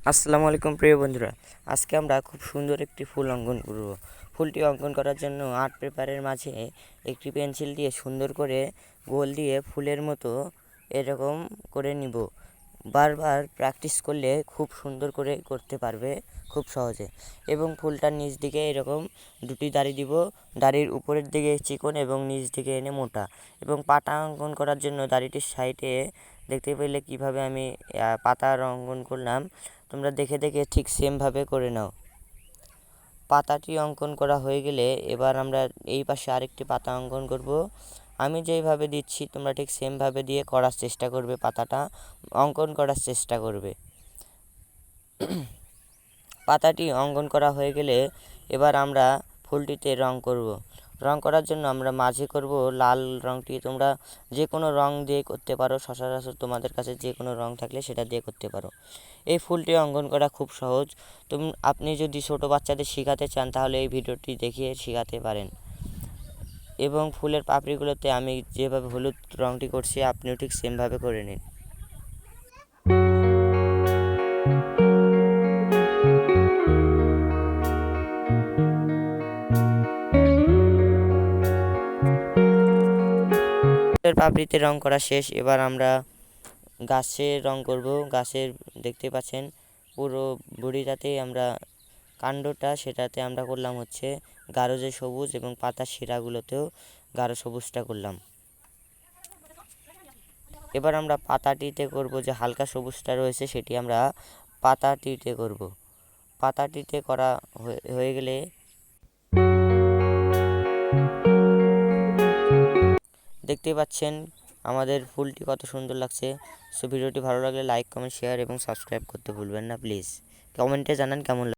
আসসালামু আলাইকুম প্রিয় বন্ধুরা। আজকে আমরা খুব সুন্দর একটি ফুল অঙ্কন করব। ফুলটি অঙ্কন করার জন্য আর্ট পেপারের মাঝে একটি পেন্সিল দিয়ে সুন্দর করে গোল দিয়ে ফুলের মতো এরকম করে নিব। বারবার প্র্যাকটিস করলে খুব সুন্দর করে করতে পারবে খুব সহজে। এবং ফুলটার নিচ দিকে এরকম দুটি দাড়ি দিব, দাড়ির উপরের দিকে চিকন এবং নিচ দিকে এনে মোটা। এবং পাতা অঙ্কন করার জন্য দাড়িটির সাইডে দেখতে পেলে কিভাবে আমি পাতা অঙ্কন করলাম, তোমরা দেখে দেখে ঠিক সেমভাবে করে নাও। পাতাটি অঙ্কন করা হয়ে গেলে এবার আমরা এই পাশে আরেকটি পাতা অঙ্কন করব। আমি যেইভাবে দিচ্ছি তোমরা ঠিক সেমভাবে দিয়ে করার চেষ্টা করবে, পাতাটা অঙ্কন করার চেষ্টা করবে। পাতাটি অঙ্কন করা হয়ে গেলে এবার আমরা ফুলটিতে রং করব। রং করার জন্য আমরা মাঝে করব লাল রংটি। তোমরা যে কোনো রং দিয়ে করতে পারো, সচরাচর তোমাদের কাছে যে কোনো রং থাকলে সেটা দিয়ে করতে পারো। এই ফুলটি অঙ্কন করা খুব সহজ। আপনি যদি ছোটো বাচ্চাদের শেখাতে চান তাহলে এই ভিডিওটি দেখিয়ে শেখাতে পারেন। এবং ফুলের পাপড়িগুলোতে আমি যেভাবে হলুদ রংটি করছি আপনিও ঠিক সেমভাবে করে নিন। ফুলের পাপড়িতে রং করা শেষ। এবার আমরা গাছের রং করব। গাছের দেখতে পাচ্ছেন পুরো বড়িটাতেই আমরা কাণ্ডটা সেটাতে আমরা করলাম হচ্ছে গাঢ় যে সবুজ, এবং পাতার শিরাগুলোতেও গাঢ় সবুজটা করলাম। এবার আমরা পাতাটিতে করব যে হালকা সবুজটা রয়েছে সেটি আমরা পাতাটিতে করব। পাতাটিতে করা হয়ে গেলে দেখতে পাচ্ছেন আমাদের ফুলটি কত সুন্দর লাগছে। সো ভিডিওটি ভালো লাগলে লাইক, কমেন্ট, শেয়ার এবং সাবস্ক্রাইব করতে ভুলবেন না প্লিজ। কমেন্টে জানান কেমন